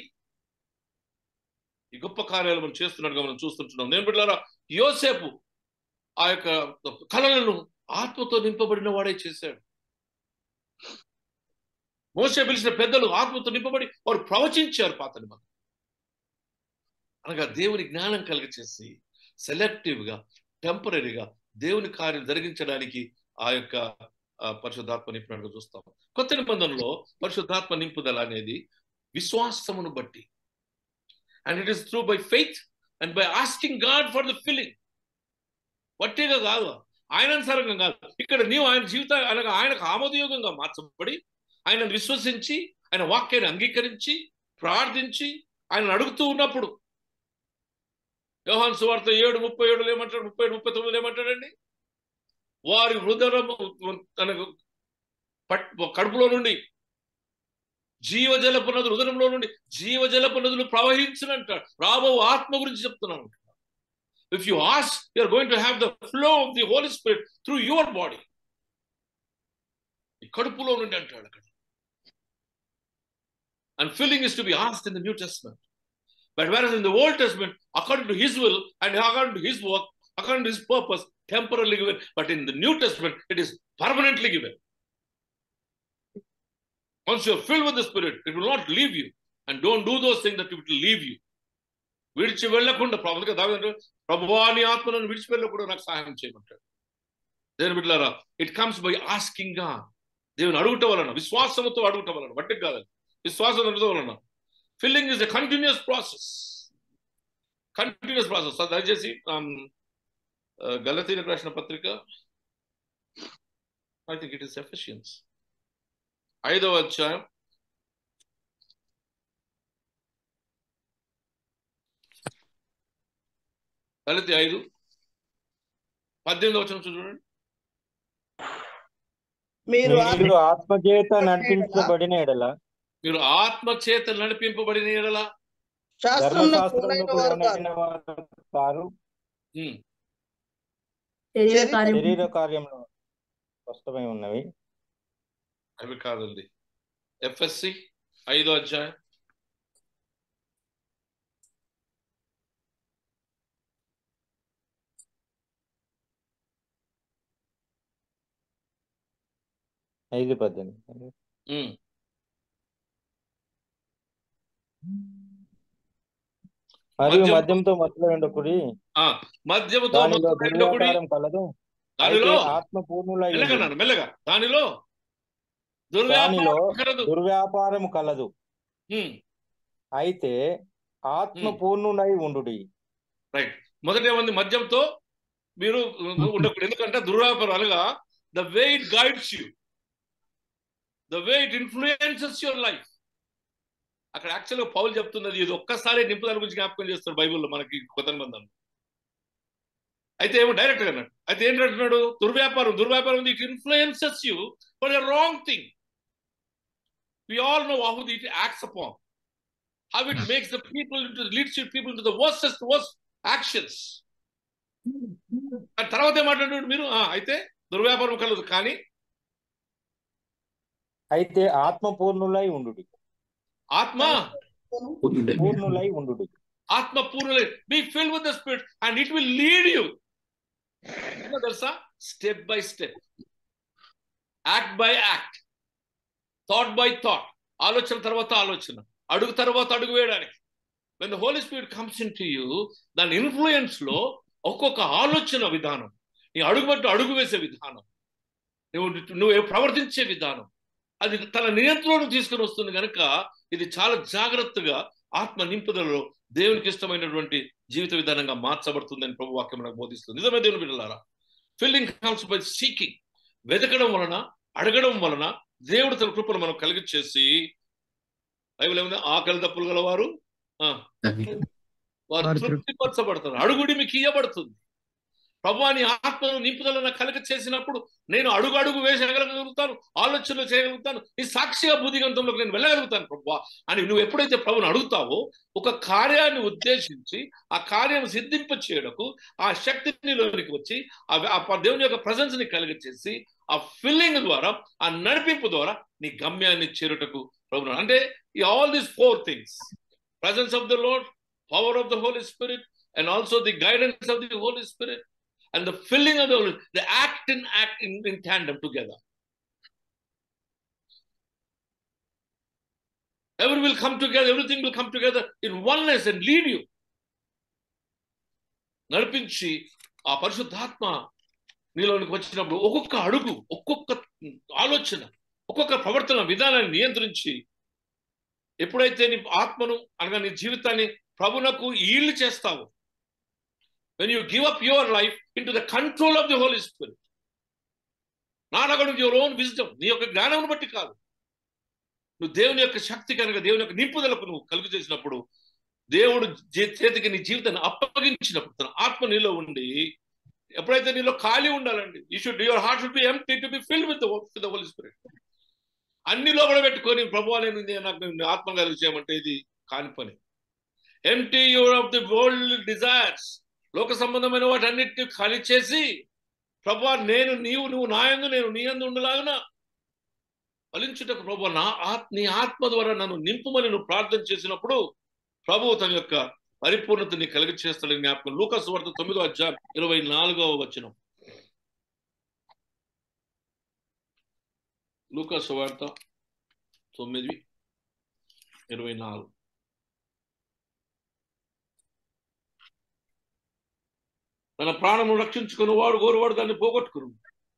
ఈ గొప్ప కార్యాలు మనం చేస్తున్నట్టుగా మనం చూస్తుంటున్నాం. నేను బిడ్డలారా, యోసేపు ఆ యొక్క కళలను ఆత్మతో నింపబడిన వాడే చేశాడు. మోసే పిలిచిన పెద్దలు ఆత్మతో నింపబడి వారు ప్రవచించారు పాత నిబంధన. అనగా దేవుని జ్ఞానం కలిగచేసి సెలెక్టివ్గా, టెంపరీగా దేవుని కార్యం జరిగించడానికి ఆ యొక్క పరిశుద్ధాత్మ నింపినట్టుగా చూస్తాం. కొత్త నిబంధనలో పరిశుద్ధాత్మ నింపుదల అనేది విశ్వాసమును బట్టి, and it is through by faith and by asking God for the filling. వట్టిగా కాదు, ఆయన అనుసారంగా కాదు. ఇక్కడ నీవు ఆయన జీవితం అనగా ఆయనకు ఆమోదయోగంగా మార్చబడి, ఆయనను విశ్వసించి, ఆయన వాక్యాన్ని అంగీకరించి, ప్రార్థించి, ఆయన అడుగుతూ ఉన్నప్పుడు, యోహాను సువార్త 7:37 ఏమంటాడు, 37:39 ఏమంటాడండి? వారి హృదయం కడుపులో నుండి జీవజలపు నదులు, హృదయంలో నుండి జీవజలపు నదులు ప్రవహించునంటాడు. రాబో ఆత్మ గురించి చెప్తున్నాను. If you ask, you are going to have the flow of the Holy Spirit through your body. కడుపులో నుండి అంటాడు అక్కడ. And filling is to be asked in the New Testament. But whereas in the Old Testament, according to His will and according to His work, according to His purpose, temporarily given. But in the New Testament, it is permanently given. Once you are filled with the Spirit, it will not leave you. And don't do those things that it will leave you. విడిచి వెళ్ళకుండా ప్రభువా నీ ఆత్మ నన్ను విడిచి వెళ్ళకుండా నాకు సహాయం చేయమంటాడు. దేవుని బిడ్డలారా, it comes by asking God. దేవుని అడుగుట వలన, విశ్వాసంతో అడుగుట వలన, బట్టి కాదండి, విశ్వాసం అడుగుట వలన. Filling is a continuous process. దయచేసి గలతీయులకు రాసిన పత్రిక, I think it is Ephesians 5వ అధ్యాయం 5:18 వచనం చూడండి. మీరు ఆత్మచేత నడిపించబడిన ఎడల మీరు ఆత్మ చేత నడిపింపబడిన ఎడల శాస్త్రమునకు ధర్మశాస్త్రములకు లోనైన వారు కాదు. లోనైన వారు కారు, శరీర కార్యంలో స్పష్టమై ఉన్నవి. అవి కాదండి. ఎఫ్ఎస్సి 5వ అధ్యాయం 5:18. మరియు మద్యంతో మత్తులయుండకుడి, మద్యముతో దానిలో దుర్వ్యాపారం కలదు. దానిలో ఆత్మ పూర్ణులై మెల్లగా దానిలో దుర్వ్యాపారము కలదు. అయితే ఆత్మ పూర్ణులై ఉండుడి. రైట్. మొదట ఏమంది? మద్యంతో మీరు ఉండకూడదు. ఎందుకంటే దుర్వ్యాపారాలుగా the way it guides you, the way it influences your life. అక్కడ యాక్చువల్గా పౌలు చెప్తున్నది ఇది ఒక్కసారి నింపుదల గురించి జ్ఞాపకం చేస్తాడు బైబిల్లో మనకి కొత్త నిబంధన. అయితే ఏమో డైరెక్ట్ గా అన్నాడు. అయితే ఏంటంటున్నాడు? దుర్వ్యాపారం it influences you for a wrong thing. We all know how it acts upon, how it makes the people leads people into the worst actions. ఆ తర్వాత ఏమంటున్నాడు మీరు? అయితే దుర్వ్యాపారం కలదు, కానీ అయితే ఆత్మ పూర్ణులై ఉండుడి. ఆత్మ పూర్ణులై ఉండుడి. ఆత్మ పూర్ణులై, be filled with the Spirit and it will lead you. తెలుసా? Step by step, act by act, thought by thought, ఆలోచన తర్వాత ఆలోచన, అడుగు తర్వాత అడుగు వేయడానికి. when the Holy Spirit comes into you, దాని ఇన్ఫ్లుయెన్స్ లో ఒక్కొక్క ఆలోచన విధానం, నీ అడుగు బట్టి అడుగు వేసే విధానం, నువ్వు ప్రవర్తించే విధానం, అది తన నియంత్రణను తీసుకుని వస్తుంది కనుక ఇది చాలా జాగ్రత్తగా ఆత్మ నింపుదలలో దేవునికి ఇష్టమైనటువంటి జీవిత విధానంగా మార్చబడుతుందని ప్రభు వాక్యం మనకు బోధిస్తుంది. నిజమే దేవుని బిడ్డలారా, ఫీలింగ్ కమ్స్ బై సీకింగ్, వెతకడం వలన, అడగడం వలన దేవుడు తన కృపను మనం కలిగించేసి, బైబిల్ ఏముంది? ఆకలి దప్పులు గలవారు వారు తృప్తిపరచబడతారు, అడుగుడి మీకు ఇయ్యబడుతుంది. ప్రభువా నీ ఆత్మను నింపుదలను కలిగ చేసినప్పుడు నేను అడుగు అడుగు వేసగలుగుతాను, ఆలోచనలు చేయగలుగుతాను, నీ సాక్షిగా బుద్ధిగంతంలోకి నేను వెళ్ళగలుగుతాను ప్రభువా అని నువ్వు ఎప్పుడైతే ప్రభుని అడుగుతావో, ఒక కార్యాన్ని ఉద్దేశించి ఆ కార్యం సిద్ధింప చేయడకు ఆ శక్తి నీలోనికి వచ్చి ఆ దేవుని యొక్క ప్రజెన్స్ ని కలిగచేసి ఆ ఫిల్లింగ్ ద్వారా, ఆ నడిపింపు ద్వారా నీ గమ్యాన్ని చేరుటకు ప్రభువు. అంటే all these 4 things, presence of the Lord, power of the Holy Spirit, and also the guidance of the Holy Spirit, and the filling of the Holy Spirit, they act in tandem together. Everything will come together in oneness and lead you. నడిపించి ఆ పరిశుద్ధాత్మ నీలోనికి వచ్చినప్పుడు ఒక్కొక్క అడుగు, ఒక్కొక్క ఆలోచన, ఒక్కొక్క ప్రవర్తన విధానాన్ని నియంత్రించి ఎప్పుడైతే నీ ఆత్మను అనగా నీ జీవితాన్ని ప్రభునకు ఈల్డ్ చేస్తావు, when you give up your life into the control of the Holy Spirit, not according to your own wisdom, నీ యొక్క జ్ఞానం బట్టి కాదు, నువ్వు దేవుని యొక్క శక్తి కనుక దేవుని యొక్క నింపుదలకు నువ్వు కలుగు చేసినప్పుడు, దేవుడు చేతికి నీ జీవితాన్ని అప్పగించినప్పుడు తన ఆత్మ నీలో ఉండి, ఎప్పుడైతే నీలో ఖాళీ ఉండాలండి, your heart should be empty to be filled with the Holy Spirit. అన్ని లోపల పెట్టుకొని ప్రభువా నాకు ఆత్మ కలుగు చేయమంటే ఇది కాని పని. Empty your of the world desires, లోక సంబంధమైన వాటి అన్నిటిని ఖాళీ చేసి ప్రభువా నువ్వు నాయందు నేను నీ యందు ఉండలాగున ఫలించుటకు ప్రభువా నీ ఆత్మ ద్వారా నన్ను నింపుమని నువ్వు ప్రార్థన చేసినప్పుడు ప్రభువు తన యొక్క పరిపూర్ణతని కలిగి చేస్తాడని జ్ఞాపకం. లూకా సువార్త 9వ అధ్యాయం 24వ వచనం. లూకా సువార్త 9:24. తన ప్రాణమును రక్షించుకుని వాడు గోరువాడు దాన్ని పోగొట్టుకును,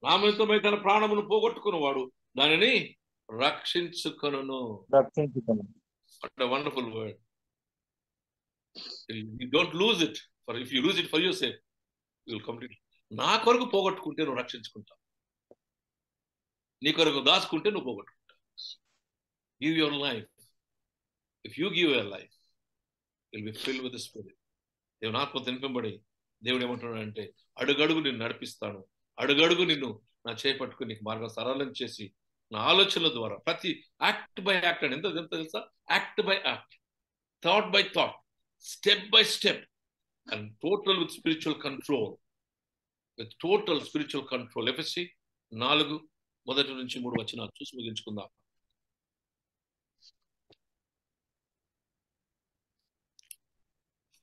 నా నిమిత్తమై తన ప్రాణమును పోగొట్టుకున్నవాడు దానిని రక్షించుకొనును. What a wonderful word. You don't lose it. If you lose it for yourself, you will completely. నా కొరకు పోగొట్టుకుంటే నువ్వు రక్షించుకుంటావు, నీ కొరకు దాచుకుంటే నువ్వు పోగొట్టుకుంటావు. Give your life. If you give your life, you'll be filled with the Spirit. దేవుని ఆత్మ నింపబడి దేవుడు ఏమంటున్నాడు అంటే, అడుగడుగు నిన్ను నడిపిస్తాను, అడుగడుగు నిన్ను నా చేపట్టుకుని నీకు మార్గం సరళం చేసి నా ఆలోచనల ద్వారా ప్రతి యాక్ట్ బై యాక్ట్ అని ఎంత తెలుసా? Act by act, thought by thought, step by step, and total with spiritual control, with total spiritual control. ఎఫెసీ 4:1-3 వచనాలు చూసి ముగించుకుందాం.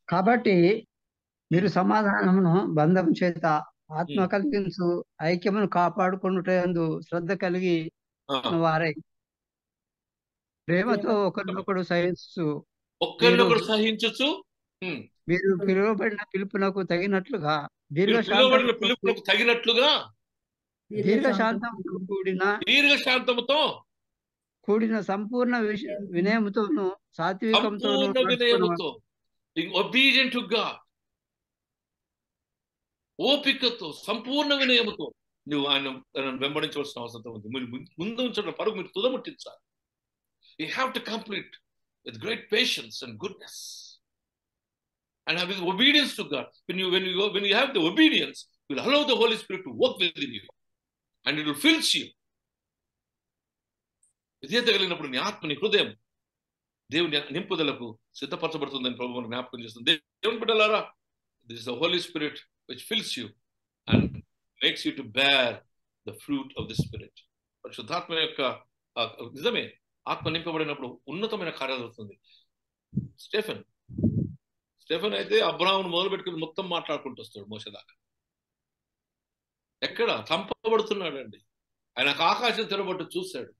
కాబట్టి మీరు సమాధానమును బంధం చేత ఆత్మ కలిగించు ఐక్యమును కాపాడుకొనుటయందు శ్రద్ధ కలిగి వారై ప్రేమతో ఒకరినొకడు సహించు మీరు పిలువబడిన పిలుపునకు తగినట్లుగా దీర్ఘశాంతముతో కూడిన సంపూర్ణ వినయముతోను సాత్వికంతో obedient to God, ఓపికతో సంపూర్ణ వినయముతో నువ్వు ఆయన వెంబడించవలసిన అవసరం ఉంది. మీరు ముందు ఉంచిన పరుగు మీరు తుదముట్టించాలి. You have to complete with great patience and goodness and have obedience to God. When you have the obedience, you will allow the Holy Spirit to work within you and it will fill you. విధేయత కలిగినప్పుడు నీ ఆత్మ, నీ హృదయం దేవుని నింపుదలకు సిద్ధపరచబడుతుందని ప్రభువు మనకు జ్ఞాపకం చేస్తుంది. దేవుని బిడ్డలారా, this is the Holy Spirit which fills you and makes you to bear the fruit of the Spirit. పరిశుద్ధాత్మ యొక్క నిజమే, ఆత్మ నింపబడినప్పుడు ఉన్నతమైన కార్యాలు జరుగుతుంది. స్టెఫెన్ అయితే అబ్రాహామును మొదలు పెట్టుకుని మొత్తం మాట్లాడుకుంటూ వస్తాడు మోషే దాకా. ఎక్కడ చంపబడుతున్నాడు అండి. ఆయన ఆకాశం తెరబట్టు చూశాడు.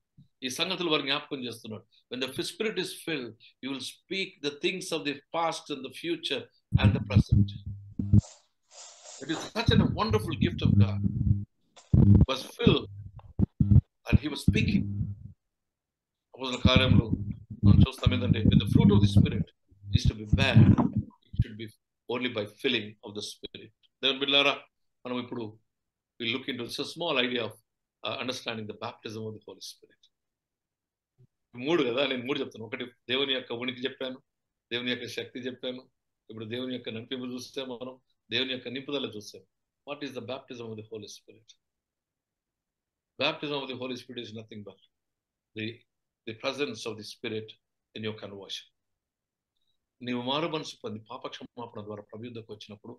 ఈ సంగతులు వారు జ్ఞాపకం చేస్తున్నాడు. When the Spirit is filled, you will speak the things of the past and the future and the present. It is such a wonderful gift of God. He was filled and he was speaking. అపోస్తలుల కార్యములు మనం చూస్తాం ఏంటంటే, when the fruit of the Spirit is to be bare, it should be only by filling of the Spirit. దేవుని బిడ్డలారా, మనం ఇప్పుడు we look into a small idea of understanding the baptism of the Holy Spirit. 3 కదా, నేను 3 చెప్తాను. ఒకటి దేవుని యొక్క ఉనికి చెప్పాను, దేవుని యొక్క శక్తి చెప్పాను, ఇప్పుడు దేవుని యొక్క నడిపింపు చూస్తాం, మనం దేవుని యొక్క నింపుదల చూస్తాం. What is the baptism of the Holi Spirit? Baptism of the Holi Spirit is nothing but the presence of the spirit in your conversion. నీవు మారు మనసు పొంది పాపక్షమాపణ ద్వారా ప్రభు యుద్ధకు వచ్చినప్పుడు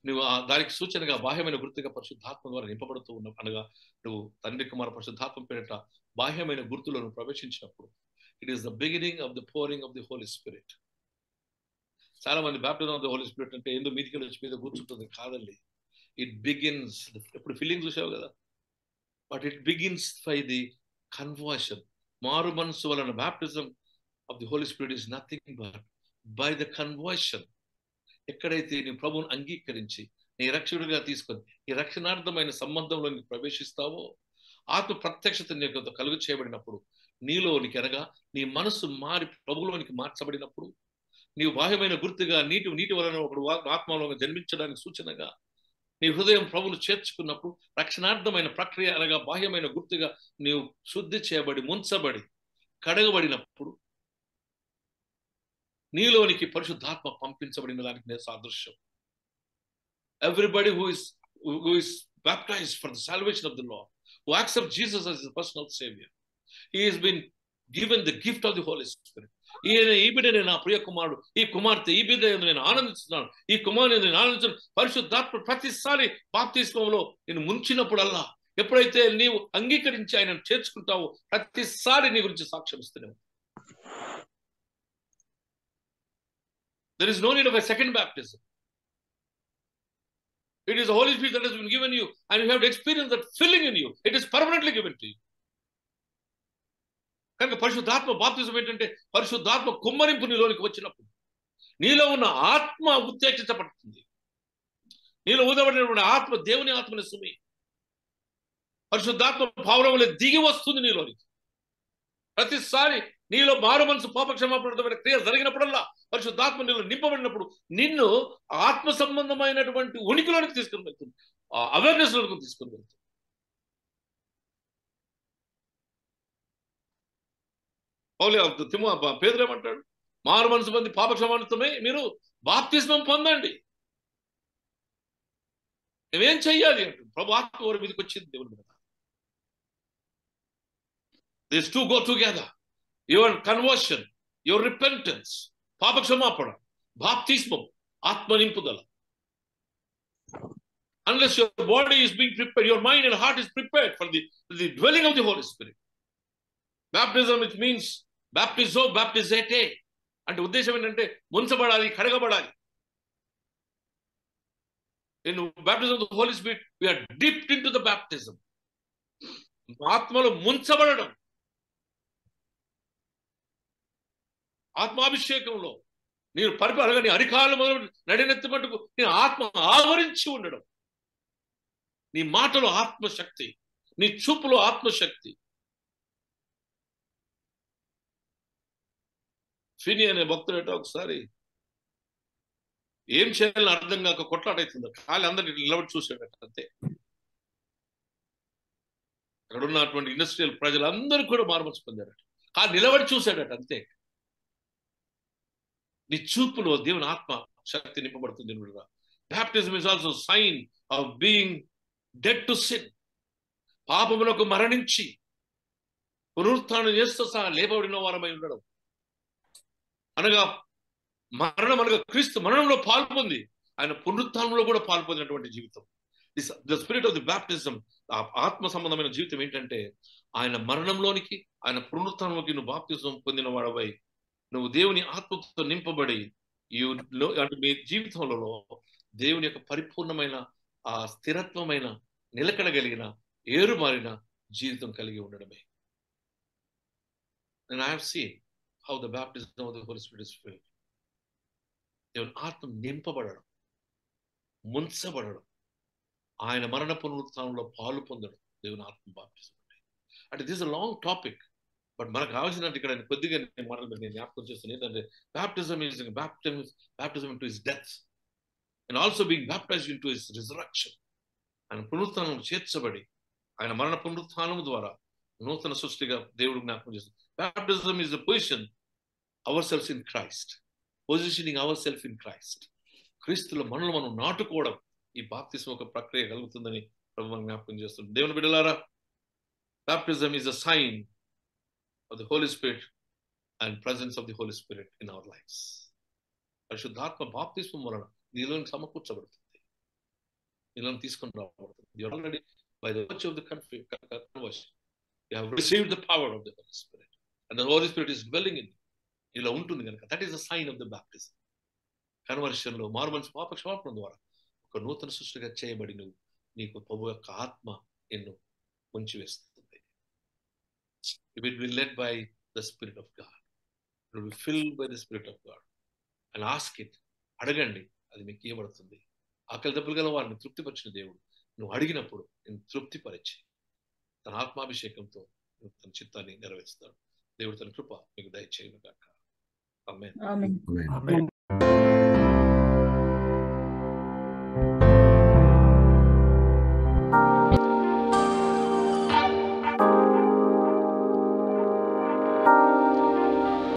నువ్వు దానికి సూచనగా బాహ్యమైన గుర్తుగా పరిశుద్ధాత్మ ద్వారా నింపబడుతూ ఉన్న, అనగా నువ్వు తండ్రి కుమార పరిశుద్ధాత్మ పేరిట బాహ్యమైన గుర్తులను ప్రవేశించినప్పుడు it is the beginning of the pouring of the Holi Spirit. చాలా మంది baptism of the Holi Spirit అంటే ఏందో మీదికి వచ్చి మీద కూర్చుంటుంది. కాదండి, ఇట్ బిగిన్స్, ఇప్పుడు ఫీలింగ్ చూసావు కదా, but it begins by the conversion. మారు మనసు వలన baptism of the Holi Spirit is nothing but by the conversion. ఎక్కడైతే నీ ప్రభువును అంగీకరించి నీ రక్షకుడిగా తీసుకొని ఈ రక్షణార్థమైన సంబంధంలో నీకు ప్రవేశిస్తావో, ఆత్మ ప్రత్యక్షత నీకు కలుగు చేయబడినప్పుడు, నీలోనికి అనగా నీ మనసు మారి ప్రభువులోనికి మార్చబడినప్పుడు, నీవు బాహ్యమైన గుర్తుగా నీటి వలన ఒకడు ఆత్మలో జన్మించడానికి సూచనగా నీ హృదయం ప్రభువును చేర్చుకున్నప్పుడు, రక్షణార్థమైన ప్రక్రియ అనగా బాహ్యమైన గుర్తుగా నీవు శుద్ధి చేయబడి ముంచబడి కడగబడినప్పుడు నీలోనికి పరిశుద్ధాత్మ పంపించబడిన దానికి నేను సాదృశ్యం. Everybody who is baptized for the salvation of the Lord, who accepts Jesus as his personal savior, he has been given the gift of the Holy Spirit. ఈ బిడ్డ నా ప్రియ కుమారుడు, ఈ కుమార్తె, ఈ బిడ్డ నేను ఆనందిస్తున్నాను, ఈ కుమారుని నేను ఆనందించాను. పరిశుద్ధాత్మ ప్రతిసారి బాప్తిస్మంలో నేను ముంచినప్పుడల్లా, ఎప్పుడైతే నీవు అంగీకరించి ఆయన చేర్చుకుంటావో, ప్రతిసారి నీ గురించి సాక్ష్యం ఇస్తున్నావు. There is no need of a second baptism. It is the Holy Spirit that has been given you, and you have to experience that filling in you. It is permanently given to you. కనుక పరిశుద్ధాత్మ బాప్తిజం ఏంటంటే, పరిశుద్ధాత్మ కుమ్మరింపు నీలోనికి వచ్చినప్పుడు నీలో ఉన్న ఆత్మ ఉత్తేజించబడుతుంది. నీలో ఊదబడినటువంటి ఆత్మ దేవుని ఆత్మని సుమి, పరిశుద్ధాత్మ భావనలో దిగి వస్తుంది నీలోనికి. ప్రతిసారి నీలో మారు మనసు పాపక్షమాపణ క్రియ జరిగినప్పుడల్లా, పరిశుద్ధాత్మ నీలో నింపబడినప్పుడు నిన్ను ఆత్మ సంబంధమైనటువంటి ఉనికిలోనికి తీసుకుని వెళ్తుంది, అవేర్నెస్ లోకి తీసుకుని వెళ్తుంది. పేదలు ఏమంటాడు? మారు మనసు పొంది పాపక్షమాపణమే మీరు బాప్తిస్మం పొందండి. మేమేం చెయ్యాలి అంటుంది. ప్రభు ఆత్మ వారి మీదకి వచ్చింది. దేవుని మీద These two go together. Your conversion, your repentance, పాప క్షమాపణ, బాప్తిస్మం, ఆత్మ నింపుదల. Unless your body is being prepared, your mind and heart is prepared for the dwelling of the Holy Spirit. Baptism, it means baptizo, baptizete. అంటే ఉద్దేశం ఏంటంటే ముంచబడాలి, కడగబడాలి. In baptism of the Holy Spirit, we are dipped into the baptism. ఆత్మలో ముంచబడడం. ఆత్మాభిషేకంలో నేను పరిపాలన నీ అరికాలు మొదలు నడినెత్తి మట్టుకు నేను ఆత్మ ఆవరించి ఉండడం. నీ మాటలో ఆత్మశక్తి, నీ చూపులో ఆత్మశక్తి. ఫిని అనే భక్తుడట ఒకసారి ఏం చేయాలని అర్థం కాక కొట్లాడైతుందో ఖాళీ అందరినీ నిలబడి చూసాడట. అంతే. అక్కడ ఉన్నటువంటి ఇండస్ట్రియల్ ప్రజలందరూ కూడా మారుమనసు పొందారట. ఆ నిలబడి చూశాడట. అంతే. నీ చూపులో దేవుని ఆత్మ శక్తి నింపబడుతుంది. Baptism is also sign of being dead to sin. పాపములకు మరణించి పునరుత్థానం చేస్తూ సహా లేపబడిన వారమై ఉండడం. అనగా మరణం అనగా క్రీస్తు మరణంలో పాల్పొంది ఆయన పునరుత్థానంలో కూడా పాల్పొందినటువంటి జీవితం. The spirit of the baptism, ఆత్మ సంబంధమైన జీవితం ఏంటంటే ఆయన మరణంలోనికి ఆయన పునరుత్థానంలోకి నువ్వు బాప్తిజం పొందిన వాడవై నువ్వు దేవుని ఆత్మతో నింపబడి అంటే మీ జీవితంలో దేవుని యొక్క పరిపూర్ణమైన ఆ స్థిరత్వమైన నిలకడగలిగిన ఏరుమారిన జీవితం కలిగి ఉండడమే. And I have seen how the baptism of the Holy Spirit is filled. దేవుని ఆత్మ నింపబడడం, ముంచబడడం, ఆయన మరణ పునరుత్థానంలో పాలు పొందడం దేవుని ఆత్మ బాప్టిజం అంటే this a long topic. But మనకు కావాల్సినట్టు ఇక్కడ కొద్దిగా నేను జ్ఞాపకం చేస్తాను ఏంటంటే baptism is baptism into his death and also being baptised into his resurrection. ఆయన పునరుత్థానం చేర్చబడి ఆయన మరణ పునరుత్థానం ద్వారా నూతన సృష్టిగా దేవుడు జ్ఞాపకం చేస్తుంది. Baptism is the position our self in Christ, positioning our self in Christ. క్రీస్తులో మనల్ని మనం నాటుకోవడం ఈ బాప్తిస్మ ఒక ప్రక్రియ కలుగుతుందని ప్రభు మనం జ్ఞాపకం చేస్తుంది. దేవుని బిడ్డలారా, baptism is a sign of the Holy Spirit and presence of the Holy Spirit in our lives. పరిశుద్ధాత్మ బాప్తిస్మం వలన నీలోని సమకూర్చబడుతుంది, నీలోని తీసుకొని రాబడుతుంది. You are already by the virtue of the conversion you have received the power of the Holy Spirit and the Holy Spirit is dwelling in you. ఇలా ఉంటుంది కనుక that is the sign of the baptism. Conversion లో మారుమనసు పాప క్షమాపణ ద్వారా ఒక నూతన సృష్టిగా చేయబడి నువ్వు నీకు ప్రభు యొక్క ఆత్మ నిన్ను ముంచివేస్తుంది. It will be led by the Spirit of God. It will be filled by the Spirit of God. And ask it. అడగండి, అది మీకు ఇవ్వబడుతుంది. ఆకలి దెబ్బలు గల వారిని తృప్తిపరిచిన దేవుడు నువ్వు అడిగినప్పుడు నేను తృప్తిపరిచి తన ఆత్మాభిషేకంతో తన చిత్తాన్ని నెరవేరుస్తాడు. దేవుడు తన కృప మీకు దయచేయును గాక. ఆమేన్. ఆమేన్.